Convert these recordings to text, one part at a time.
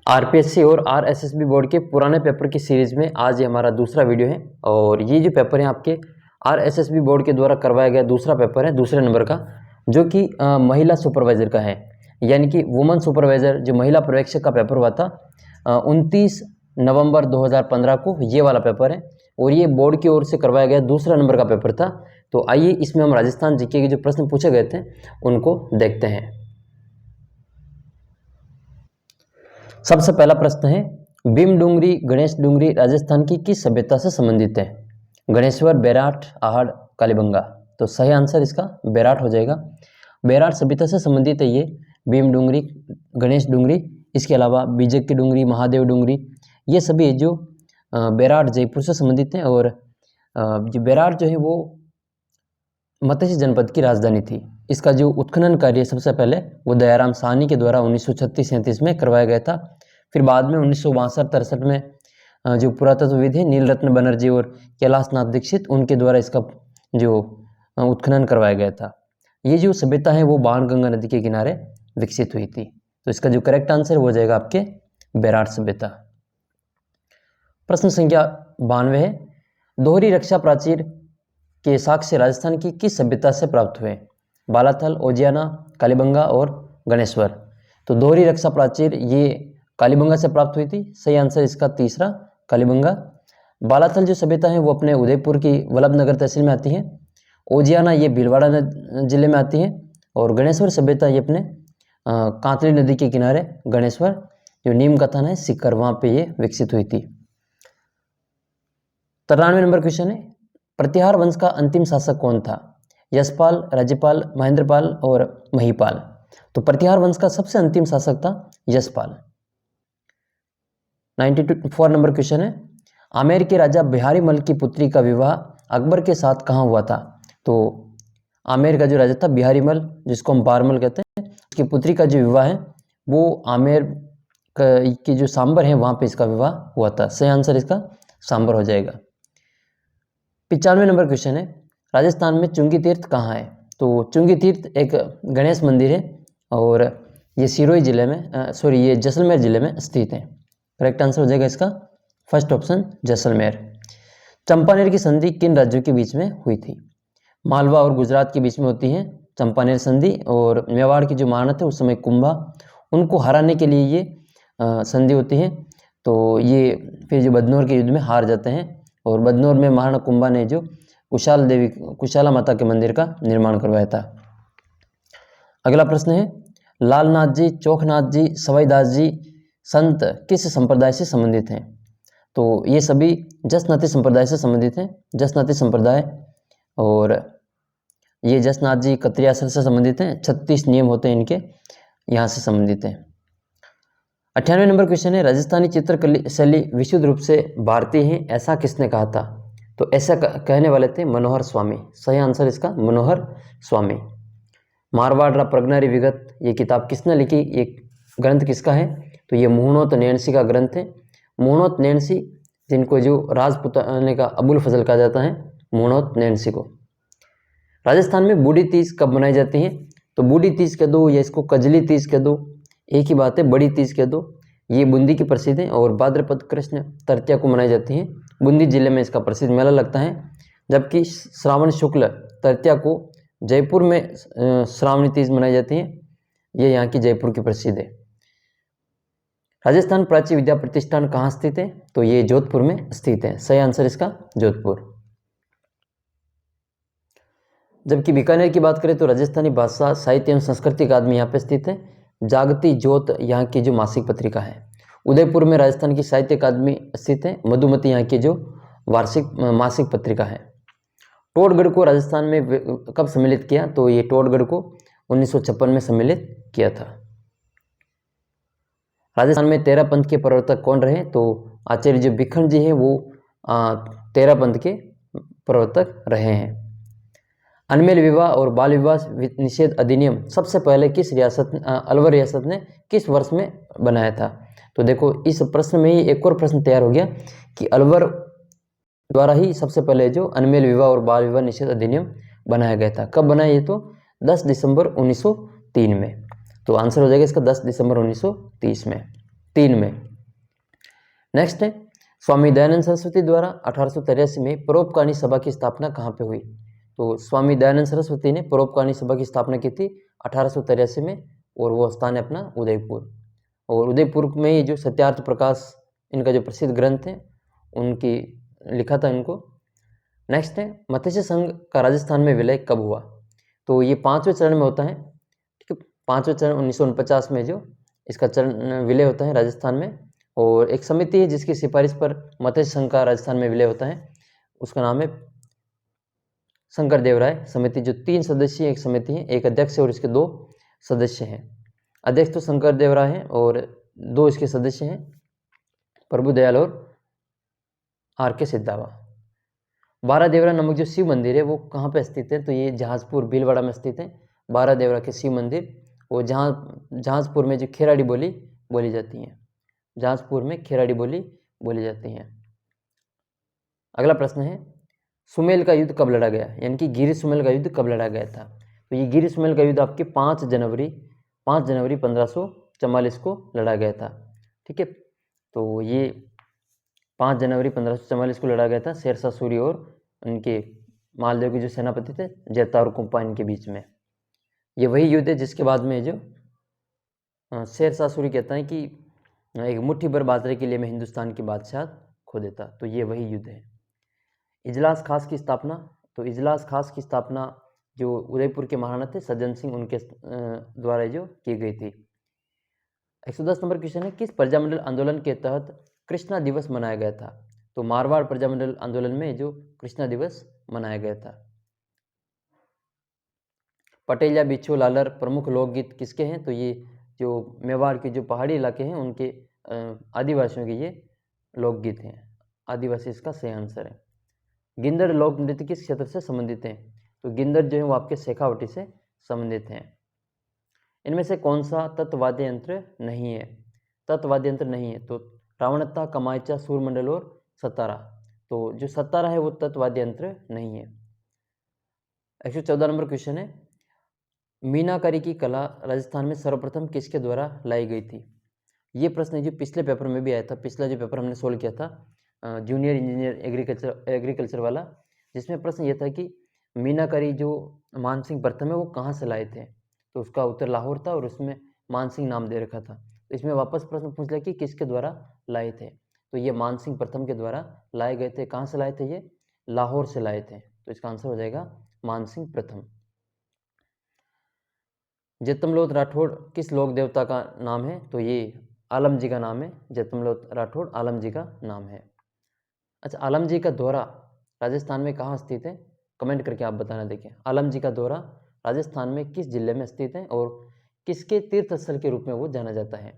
RPSC और RSSB board के पुराने पेपर की सीरीज़ में आज ये हमारा दूसरा वीडियो है। और ये जो पेपर है आपके आरएसएसबी बोर्ड के द्वारा करवाया गया दूसरा पेपर है, दूसरे नंबर का, जो कि महिला सुपरवाइज़र का है, यानी कि वुमन सुपरवाइज़र जो महिला पर्यवेक्षक का पेपर हुआ था 29 नवंबर 2015 को, ये वाला पेपर है। और ये बोर्ड की ओर से करवाया गया दूसरा नंबर का पेपर था। तो आइए इसमें हम राजस्थान जीके के जो प्रश्न पूछे गए थे उनको देखते हैं। सबसे पहला प्रश्न है, भीम डूंगरी गणेश डूंगरी राजस्थान की किस सभ्यता से संबंधित है? गणेश्वर, बेराट, आहड़, कालीबंगा। तो सही आंसर इसका बेराट हो जाएगा। बेराट सभ्यता से संबंधित है ये भीम डूंगरी, गणेश डूंगरी। इसके अलावा बीजक की डूंगरी, महादेव डूंगरी, ये सभी जो बेराट जयपुर से संबंधित हैं। और जो बेराट जो है वो मत्स्य जनपद की राजधानी थी। इसका जो उत्खनन कार्य सबसे पहले वो दयाराम साहनी के द्वारा 1936-37 में करवाया गया था। फिर बाद में 1962-63 में जो पुरातत्वविद है नीलरत्न बनर्जी और कैलाशनाथ दीक्षित, उनके द्वारा इसका जो उत्खनन करवाया गया था। ये जो सभ्यता है वो बाणगंगा नदी के किनारे विकसित हुई थी। तो इसका जो करेक्ट आंसर हो जाएगा आपके बेराट सभ्यता। प्रश्न संख्या 92 है, दोहरी रक्षा प्राचीर के साक्ष्य राजस्थान की किस सभ्यता से प्राप्त हुए? बालाथल, ओजियाना, कालीबंगा और गणेश्वर। तो दोहरी रक्षा प्राचीर ये कालीबंगा से प्राप्त हुई थी। सही आंसर इसका तीसरा, कालीबंगा। बालाथल जो सभ्यता है वो अपने उदयपुर की वल्लभनगर तहसील में आती है। ओजियाना ये भीलवाड़ा जिले में आती है। और गणेश्वर सभ्यता ये अपने कांतली नदी के किनारे गणेश्वर जो नीम कथन है शिखर, वहाँ पे ये विकसित हुई थी। 93 नंबर क्वेश्चन है, प्रतिहार वंश का अंतिम शासक कौन था? यशपाल, राज्यपाल, महेंद्रपाल और महिपाल। तो प्रतिहार वंश का सबसे अंतिम शासक था यशपाल। 94 नंबर क्वेश्चन है, आमेर के राजा बिहारी मल की पुत्री का विवाह अकबर के साथ कहाँ हुआ था? तो आमेर का जो राजा था बिहारी मल, जिसको हम बारमल कहते हैं, उसकी पुत्री का जो विवाह है वो आमेर की जो सांबर है वहाँ पे इसका विवाह हुआ था। सही आंसर इसका सांबर हो जाएगा। 95 नंबर क्वेश्चन है, राजस्थान में चुंगी तीर्थ कहाँ है? तो चुंगी तीर्थ एक गणेश मंदिर है और ये सिरोही जिले में ये जैसलमेर जिले में स्थित है। करेक्ट आंसर हो जाएगा इसका फर्स्ट ऑप्शन, जैसलमेर। चंपानेर की संधि किन राज्यों के बीच में हुई थी? मालवा और गुजरात के बीच में होती है चंपानेर संधि। और मेवाड़ की जो महानत है उस समय कुंभा, उनको हराने के लिए ये संधि होती है। तो ये फिर जो बदनौर के युद्ध में हार जाते हैं और बदनौर में महाराणा कुंभा ने जो कुशाला माता के मंदिर का निर्माण करवाया था। अगला प्रश्न है, लालनाथ जी, चोखनाथ जी, सवाईदास जी संत किस संप्रदाय से संबंधित हैं? तो ये सभी जसनाती संप्रदाय से संबंधित हैं, जसनाती संप्रदाय। और ये जसनाथ जी कत्रियासर से संबंधित हैं। 36 नियम होते हैं इनके, यहाँ से संबंधित हैं। 98 नंबर क्वेश्चन है, राजस्थानी चित्रकला शैली विशुद्ध रूप से भारतीय है, ऐसा किसने कहा था? तो ऐसा कहने वाले थे मनोहर स्वामी। सही आंसर इसका मनोहर स्वामी। मारवाड़ प्रगनारी विगत ये किताब किसने लिखी? ये ग्रंथ किसका है? तो ये मुहनोत नैणसी का ग्रंथ है। मुहनोत नैणसी, जिनको जो राजपुताने का अबुल फजल कहा जाता है, मुहनोत नैणसी को। राजस्थान में बूढ़ी तीज कब मनाई जाती है? तो बूढ़ी तीज कह दो या इसको कजली तीज कह दो, एक ही बात है, बड़ी तीज कह दो। ये बूंदी की प्रसिद्ध है और भाद्रपद कृष्ण तृतीया को मनाई जाती है। बूंदी जिले में इसका प्रसिद्ध मेला लगता है। जबकि श्रावण शुक्ल तृतीया को जयपुर में श्रावणी तीज मनाई जाती है। ये यहाँ की जयपुर की प्रसिद्ध है। राजस्थान प्राच्य विद्या प्रतिष्ठान कहाँ स्थित है? तो ये जोधपुर में स्थित है। सही आंसर इसका जोधपुर। जबकि बीकानेर की बात करें तो राजस्थानी भाषा साहित्य एवं संस्कृति अकादमी यहाँ पे स्थित है। जागती ज्योत यहाँ की जो मासिक पत्रिका है। उदयपुर में राजस्थान की साहित्य अकादमी स्थित है। मधुमती यहाँ की जो वार्षिक मासिक पत्रिका है। टोडगढ़ को राजस्थान में कब सम्मिलित किया? तो ये टोडगढ़ को 1956 में सम्मिलित किया था। राजस्थान में 13 पंथ के प्रवर्तक कौन रहे? तो आचार्य जो भिखन जी हैं वो 13 पंथ के प्रवर्तक रहे हैं। अनमेल विवाह और बाल विवाह निषेध अधिनियम सबसे पहले किस रियासत अलवर रियासत ने किस वर्ष में बनाया था? तो देखो इस प्रश्न में ही एक और प्रश्न तैयार हो गया कि अलवर द्वारा ही सबसे पहले जो अनमेल विवाह और बाल विवाह निषेध अधिनियम बनाया गया था। कब बनाया? ये तो 10 दिसंबर 1903 में। तो आंसर हो जाएगा इसका 10 दिसंबर 1930 में। 3 में। नेक्स्ट है स्वामी दयानंद सरस्वती द्वारा 1883 में परोपकारी सभा की स्थापना कहाँ पे हुई? तो स्वामी दयानंद सरस्वती ने परोपकारी सभा की स्थापना की थी 1883 में, और वो स्थान है अपना उदयपुर। और उदयपुर में ही जो सत्यार्थ प्रकाश इनका जो प्रसिद्ध ग्रंथ है उनकी लिखा था इनको। नेक्स्ट है मत्स्य संघ का राजस्थान में विलय कब हुआ? तो ये 5वें चरण में होता है, ठीक है। 5वें चरण 1949 में जो इसका चरण विलय होता है राजस्थान में। और एक समिति है जिसकी सिफारिश पर मत्स्य संघ का राजस्थान में विलय होता है, उसका नाम है शंकर देव राय समिति, जो 3 सदस्यीय एक समिति है, एक अध्यक्ष है और इसके 2 सदस्य हैं। अध्यक्ष तो शंकर देव राय हैं और 2 इसके सदस्य हैं, प्रभुदयाल और आर के सिद्धावा। बारह देवरा नामक जो शिव मंदिर है वो कहाँ पे स्थित है? तो ये जहाजपुर भीलवाड़ा में स्थित है, बारह देवरा के शिव मंदिर। और जहाजपुर में जो खेराड़ी बोली बोली जाती है, जहाजपुर में खेराड़ी बोली बोली जाती है। अगला प्रश्न है सुमेल का युद्ध कब लड़ा गया? यानी कि गिरी सुमेल का युद्ध कब लड़ा गया था? तो ये गिरी सुमेल का युद्ध आपके 5 जनवरी 1544 को लड़ा गया था, ठीक है। तो ये 5 जनवरी 1544 को लड़ा गया था शेरशाह सूरी और उनके मालदेव के जो सेनापति थे जैता और कुंपा, इनके बीच में। ये वही युद्ध है जिसके बाद में जो शेरशाह सूरी कहता है कि एक मुट्ठी भर बाजरे के लिए मैं हिंदुस्तान की बादशाह खो देता, तो ये वही युद्ध है। इजलास खास की स्थापना, तो इजलास खास की स्थापना जो उदयपुर के महाराणा थे सज्जन सिंह उनके द्वारा जो की गई थी। 110 नंबर क्वेश्चन है किस प्रजामंडल आंदोलन के तहत कृष्णा दिवस मनाया गया था? तो मारवाड़ प्रजामंडल आंदोलन में जो कृष्णा दिवस मनाया गया था। पटेल या बिच्छू लालर प्रमुख लोकगीत किसके हैं? तो ये जो मेवाड़ के जो पहाड़ी इलाके हैं उनके आदिवासियों के ये लोकगीत हैं। आदिवासी इसका सही आंसर है। गिंदड़ लोक नृत्य किस क्षेत्र से संबंधित हैं? तो गिंदड़ जो है वो आपके शेखावटी से संबंधित हैं। इनमें से कौन सा तत्वाद्य यंत्र नहीं है? तत्वाद्य यंत्र नहीं है तो रावणत्ता, कमायचा, सूरमंडल और सतारा। तो जो सतारा है वो तत्वाद्य यंत्र नहीं है। 114 नंबर क्वेश्चन है मीनाकारी की कला राजस्थान में सर्वप्रथम किसके द्वारा लाई गई थी? ये प्रश्न जो पिछले पेपर में भी आया था, पिछला जो पेपर हमने सोल्व किया था जूनियर इंजीनियर एग्रीकल्चर वाला, जिसमें प्रश्न ये था कि मीनाकारी जो मानसिंह प्रथम है वो कहाँ से लाए थे? तो उसका उत्तर लाहौर था और उसमें मानसिंह नाम दे रखा था। तो इसमें वापस प्रश्न पूछ लिया कि किसके द्वारा लाए थे? तो ये मानसिंह प्रथम के द्वारा लाए गए थे। कहाँ से लाए थे? ये लाहौर से लाए थे। तो इसका आंसर हो जाएगा मानसिंह प्रथम। जेतमलोत राठौड़ किस लोक देवता का नाम है? तो ये आलम जी का नाम है। जेतमलोत राठौड़ आलम जी का नाम है। अच्छा, आलम जी का दोहरा राजस्थान में कहाँ स्थित है? कमेंट करके आप बताना। देखिए आलम जी का दोहरा राजस्थान में किस जिले में स्थित है और किसके तीर्थ स्थल के रूप में वो जाना जाता है?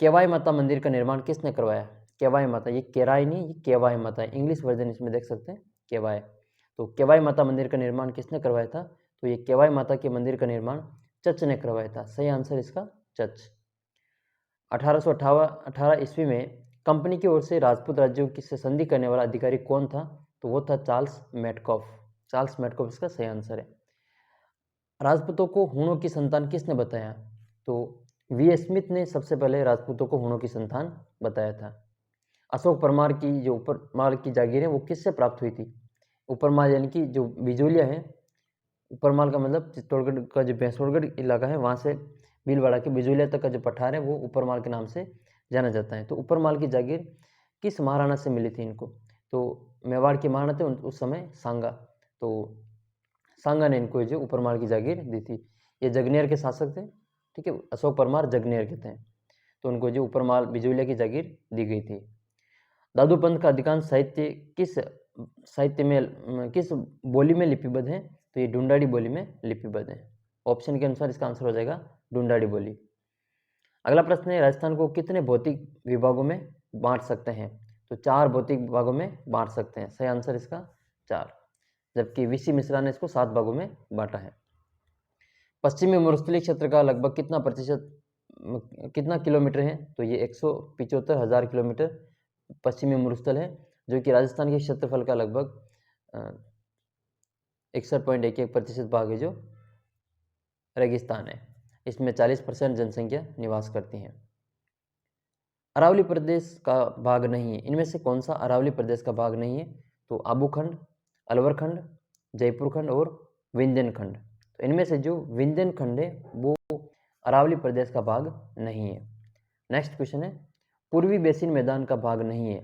केवाई माता मंदिर का निर्माण किसने करवाया? केवाई माता, ये केराई नहीं, ये केवाई माता है। इंग्लिश वर्जन इसमें देख सकते हैं केवाई। तो केवाई माता मंदिर का निर्माण किसने करवाया था? तो ये केवाई माता के मंदिर का निर्माण चच ने करवाया था। सही आंसर इसका चच। 1818 ईस्वी में कंपनी की ओर से राजपूत राज्यों की से संधि करने वाला अधिकारी कौन था? तो वो था चार्ल्स मेटकॉफ। चार्ल्स मेटकॉफ इसका सही आंसर है। राजपूतों को हूणों की संतान किसने बताया? तो वी स्मिथ ने सबसे पहले राजपूतों को हूणों की संतान बताया था। अशोक परमार की जो ऊपरमाल की जागीर है वो किससे प्राप्त हुई थी? ऊपरमाल यानी कि जो बिजोलिया है, ऊपरमाल का मतलब चित्तौड़गढ़ का जो भैंसोड़गढ़ इलाका है वहाँ से भीलवाड़ा के बिजोलिया तक का जो पठार है वो ऊपरमाल के नाम से जाना जाता है। तो ऊपरमाल की जागीर किस महाराणा से मिली थी इनको? तो मेवाड़ के महाराणा थे उस समय सांगा। तो सांगा ने इनको जो ऊपरमाल की जागीर दी थी। ये जगनेर के शासक थे, ठीक है। अशोक परमार जगनेर के थे, तो उनको जो ऊपरमाल बिजोलिया की जागीर दी गई थी। दादू पंथ का अधिकांश साहित्य किस बोली में लिपिबद्ध है? तो ये ढूंढाड़ी बोली में लिपिबद्ध है। ऑप्शन के अनुसार इसका आंसर हो जाएगा ढूंढाड़ी बोली। अगला प्रश्न है राजस्थान को कितने भौतिक विभागों में बांट सकते हैं? तो 4 भौतिक विभागों में बांट सकते हैं। सही आंसर इसका 4, जबकि वीसी मिश्रा ने इसको 7 भागों में बांटा है। पश्चिमी मरुस्थलीय क्षेत्र का लगभग कितना किलोमीटर है? तो ये 175,000 किलोमीटर पश्चिमी मरुस्थल है, जो कि राजस्थान के क्षेत्रफल का लगभग 61.11% भाग है जो रेगिस्तान है। इसमें 40% जनसंख्या निवास करती है। अरावली प्रदेश का भाग नहीं है। इनमें से कौन सा अरावली प्रदेश का भाग नहीं है? तो आबू खंड, अलवर खंड, जयपुर खंड और विंध्यन खंड। तो इनमें से जो विंध्यन खंड है वो अरावली प्रदेश का भाग नहीं है। नेक्स्ट क्वेश्चन है, पूर्वी बेसिन मैदान का भाग नहीं है।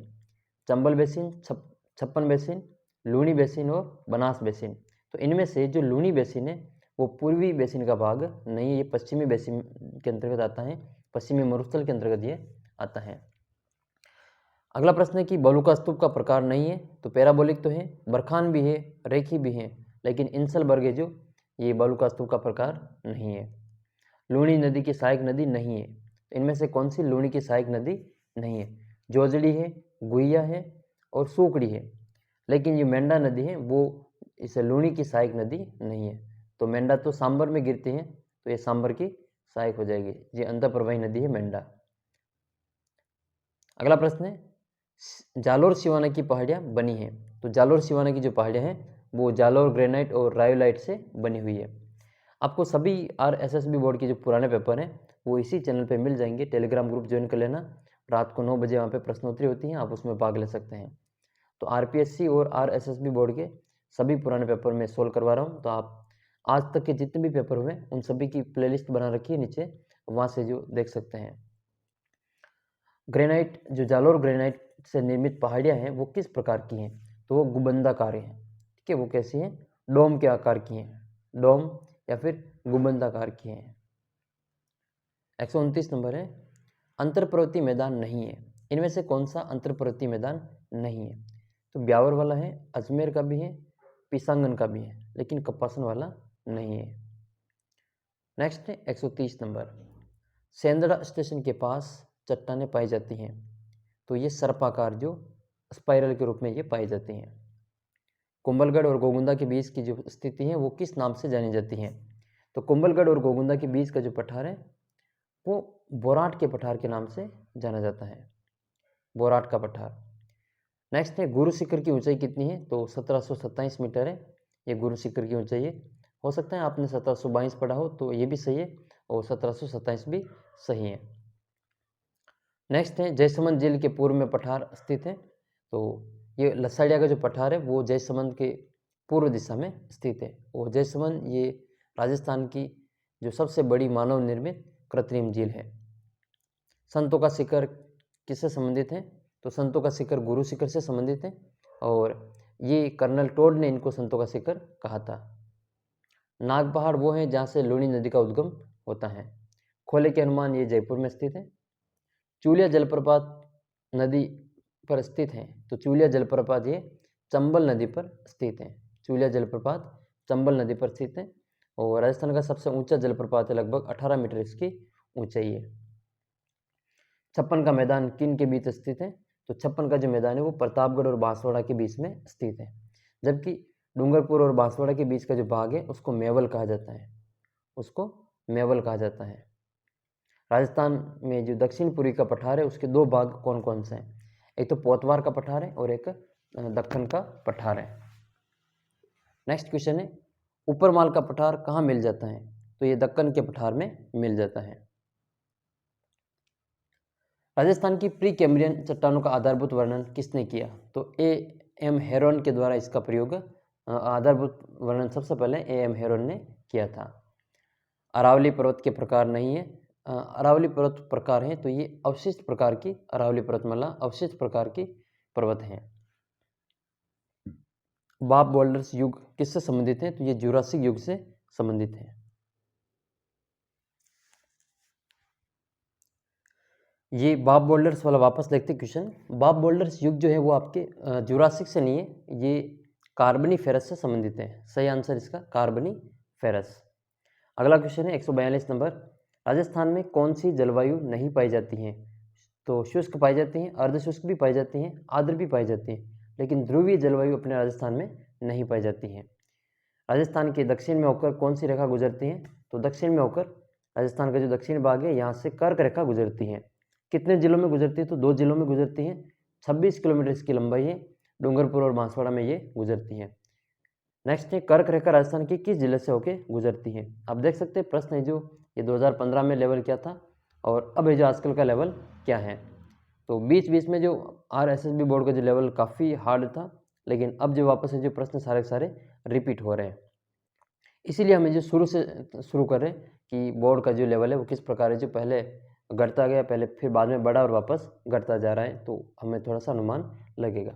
चंबल बेसिन, छप्पन बेसिन, लूनी बेसिन और बनास बेसिन। तो इनमें से जो लूनी बेसिन है वो पूर्वी बेसिन का भाग नहीं है, ये पश्चिमी बेसिन के अंतर्गत आता है, पश्चिमी मरुस्थल के अंतर्गत ये आता है। अगला प्रश्न है कि बलुका स्तूप का प्रकार नहीं है। तो पैराबोलिक तो है, बरखान भी है, रेखी भी है, लेकिन इंसलबर्ग है जो ये बलुका स्तूप का प्रकार नहीं है। लूनी नदी की सहायक नदी नहीं है। तो इनमें से कौन सी लूनी की सहायक नदी नहीं है? जोजड़ी है, गुहिया है और सूकड़ी है। लेकिन ये मेंढा नदी है वो इस लूनी की सहायक नदी नहीं है। तो मेंढा तो सांबर में गिरती है, तो ये सांबर की सहायक हो जाएगी। ये अंतःप्रवाही नदी है मेंढा। अगला प्रश्न है, जालोर सिवाना की पहाड़ियाँ बनी हैं। तो जालोर सिवाना की जो पहाड़ियाँ हैं वो जालोर ग्रेनाइट और रायोलाइट से बनी हुई है। आपको सभी RSSB बोर्ड के जो पुराने पेपर हैं वो इसी चैनल पे मिल जाएंगे। टेलीग्राम ग्रुप ज्वाइन कर लेना, रात को 9 बजे वहाँ पे प्रश्नोत्तरी होती हैं, आप उसमें भाग ले सकते हैं। तो RPSC और RSSB बोर्ड के सभी पुराने पेपर में सोल्व करवा रहा हूँ। तो आप आज तक के जितने भी पेपर हुए उन सभी की प्लेलिस्ट बना रखी है नीचे, वहाँ से जो देख सकते हैं। ग्रेनाइट, जो जालोर ग्रेनाइट से निर्मित पहाड़ियाँ हैं वो किस प्रकार की हैं? तो वो गुंबदाकार हैं। ठीक है, वो कैसी हैं? डोम के आकार की हैं, डोम या फिर गुंबदाकार की हैं। 129 नंबर है, अंतरपर्वतीय मैदान नहीं है। इनमें से कौन सा अंतरपर्वतीय मैदान नहीं है? तो ब्यावर वाला है, अजमेर का भी है, पिसांगन का भी है, लेकिन कपासन वाला नहीं है। नेक्स्ट है 130 नंबर, सेंदड़ा स्टेशन के पास चट्टानें पाई जाती हैं। तो ये सर्पाकार जो स्पाइरल के रूप में ये पाई जाती हैं। कुंभलगढ़ और गोगुंदा के बीच की जो स्थिति है वो किस नाम से जानी जाती है? तो कुंभलगढ़ और गोगुंदा के बीच का जो पठार है वो बोराट के पठार के नाम से जाना जाता है, बोराट का पठार। नेक्स्ट है, गुरु शिखर की ऊंचाई कितनी है? तो 1727 मीटर है ये गुरु शिखर की ऊंचाई है। हो सकता है आपने 1722 पढ़ा हो, तो ये भी सही है और 1727 भी सही है। नेक्स्ट है, जयसमंद झील के पूर्व में पठार स्थित है। तो ये लसाड़िया का जो पठार है वो जयसमंद के पूर्व दिशा में स्थित है। और जयसमंद ये राजस्थान की जो सबसे बड़ी मानव निर्मित कृत्रिम झील है। संतों का शिखर किससे संबंधित है? तो संतों का शिखर गुरु शिखर से संबंधित है और ये कर्नल टोड ने इनको संतों का शिखर कहा था। नाग पहाड़ वो है जहाँ से लूनी नदी का उद्गम होता है। खोले के हनुमान ये जयपुर में स्थित है। चूलिया जलप्रपात नदी पर स्थित है। तो चूलिया जलप्रपात ये चंबल नदी पर स्थित है। चूलिया जलप्रपात चंबल नदी पर स्थित है और राजस्थान का सबसे ऊंचा जलप्रपात है, लगभग 18 मीटर इसकी ऊंचाई है। छप्पन का मैदान किन के बीच स्थित है? तो छप्पन का जो मैदान है वो प्रतापगढ़ और बांसवाड़ा के बीच में स्थित है, जबकि डूंगरपुर और बांसवाड़ा के बीच का जो भाग है उसको मेवल कहा जाता है, उसको मेवल कहा जाता है। राजस्थान में जो दक्षिण पूर्वी का पठार है उसके दो भाग कौन कौन से हैं? एक तो पोतवार का पठार है और एक दक्कन का पठार है। नेक्स्ट क्वेश्चन है, ऊपरमाल का पठार कहाँ मिल जाता है? तो ये दक्कन के पठार में मिल जाता है। राजस्थान की प्री कैम्ब्रियन चट्टानों का आधारभूत वर्णन किसने किया? तो A.M. हेरोन के द्वारा इसका प्रयोग आधारभूत वर्णन सबसे पहले A.M. हेरोन ने किया था। अरावली पर्वत के प्रकार नहीं है, अरावली पर्वत प्रकार हैं, तो ये अवशिष्ट प्रकार की अरावली पर्वतमाला अवशिष्ट प्रकार की पर्वत हैं। बाप बोल्डर्स युग किससे संबंधित है? तो ये जुरासिक युग से संबंधित है। ये बाप बोल्डर्स वाला वापस देखते क्वेश्चन। बाप बोल्डर्स युग जो है वो आपके जुरासिक से नहीं है, ये कार्बनीफेरस से संबंधित है। सही आंसर इसका कार्बनीफेरस। अगला क्वेश्चन है 142 नंबर, राजस्थान में कौन सी जलवायु नहीं पाई जाती है? तो शुष्क पाई जाती हैं, अर्धशुष्क भी पाई जाती हैं, आर्द्र भी पाई जाती हैं, लेकिन ध्रुवीय जलवायु अपने राजस्थान में नहीं पाई जाती है। राजस्थान के दक्षिण में होकर कौन सी रेखा गुजरती है? तो दक्षिण में होकर राजस्थान का जो दक्षिण भाग है यहाँ से कर्क रेखा गुजरती है। कितने जिलों में गुजरती है? तो 2 जिलों में गुजरती है। 26 किलोमीटर इसकी लंबाई है, डूंगरपुर और बांसवाड़ा में ये गुजरती है। नेक्स्ट है, कर्क रेखा राजस्थान के किस जिले से होकर गुजरती है? आप देख सकते हैं प्रश्न है जो ये 2015 में लेवल क्या था और अब ये जो आजकल का लेवल क्या है। तो बीच बीच में जो RSSB बोर्ड का जो लेवल काफ़ी हार्ड था, लेकिन अब जो वापस है जो प्रश्न सारे के सारे रिपीट हो रहे हैं। इसीलिए हमें जो शुरू से शुरू कर रहे हैं कि बोर्ड का जो लेवल है वो किस प्रकार है, जो पहले घटता गया, पहले फिर बाद में बढ़ा और वापस घटता जा रहा है, तो हमें थोड़ा सा अनुमान लगेगा।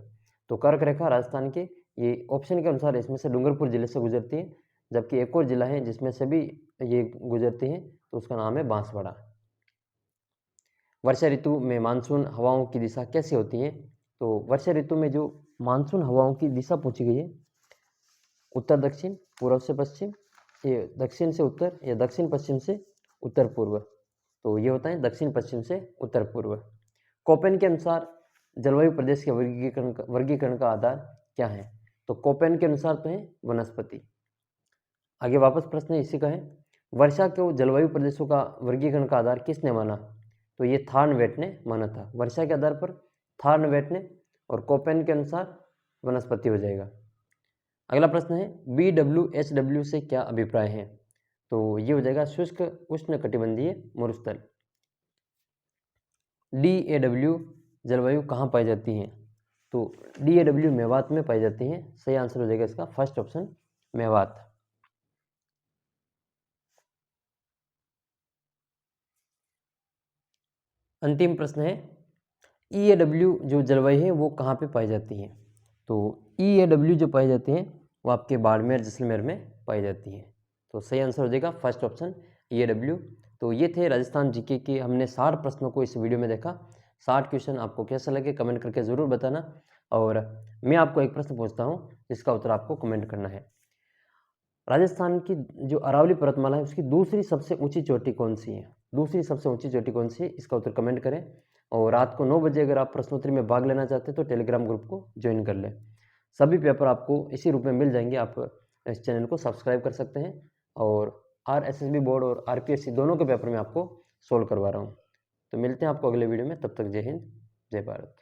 तो कर्क रेखा राजस्थान के ये ऑप्शन के अनुसार इसमें से डूंगरपुर जिले से गुजरती है, जबकि एक और जिला है जिसमें से भी ये गुजरती है, तो उसका नाम है बांसवाड़ा। वर्षा ऋतु में मानसून हवाओं की दिशा कैसे होती है? तो वर्षा ऋतु में जो मानसून हवाओं की दिशा पूछी गई है, उत्तर दक्षिण, पूर्व से पश्चिम, ये दक्षिण से उत्तर या दक्षिण पश्चिम से उत्तर पूर्व, तो ये होता है दक्षिण पश्चिम से उत्तर पूर्व। कोपेन के अनुसार जलवायु प्रदेश के वर्गीकरण का आधार क्या है? तो कोपेन के अनुसार तो है वनस्पति। आगे वापस प्रश्न इसी का है, वर्षा को जलवायु प्रदेशों का वर्गीकरण का आधार किसने माना? तो ये थार्नवेट ने माना था। वर्षा के आधार पर थार्नवेट ने, और कोपेन के अनुसार वनस्पति हो जाएगा। अगला प्रश्न है, BWHW से क्या अभिप्राय है? तो ये हो जाएगा शुष्क उष्णकटिबंधीय मरुस्थल। DAW जलवायु कहाँ पाई जाती है? तो DAW मेवात में पाई जाती है। सही आंसर हो जाएगा इसका फर्स्ट ऑप्शन, मेवात। अंतिम प्रश्न है, EAW जो जलवायु है वो कहाँ पे पाई जाती है? तो EAW जो पाई जाती है वो आपके बाड़मेर जैसलमेर में पाई जाती है। तो सही आंसर हो जाएगा फर्स्ट ऑप्शन EAW। तो ये थे राजस्थान जीके के हमने 60 प्रश्नों को इस वीडियो में देखा। 60 क्वेश्चन आपको कैसा लगे कमेंट करके ज़रूर बताना, और मैं आपको एक प्रश्न पूछता हूँ जिसका उत्तर आपको कमेंट करना है। राजस्थान की जो अरावली पर्वतमाला है उसकी दूसरी सबसे ऊंची चोटी कौन सी है? दूसरी सबसे ऊंची चोटी कौन सी है, इसका उत्तर कमेंट करें। और रात को 9 बजे अगर आप प्रश्नोत्तरी में भाग लेना चाहते हैं तो टेलीग्राम ग्रुप को ज्वाइन कर लें। सभी पेपर आपको इसी रूप में मिल जाएंगे। आप इस चैनल को सब्सक्राइब कर सकते हैं, और RSSB बोर्ड और RPSC दोनों के पेपर में आपको सोल्व करवा रहा हूँ। तो मिलते हैं आपको अगले वीडियो में, तब तक जय हिंद, जय भारत।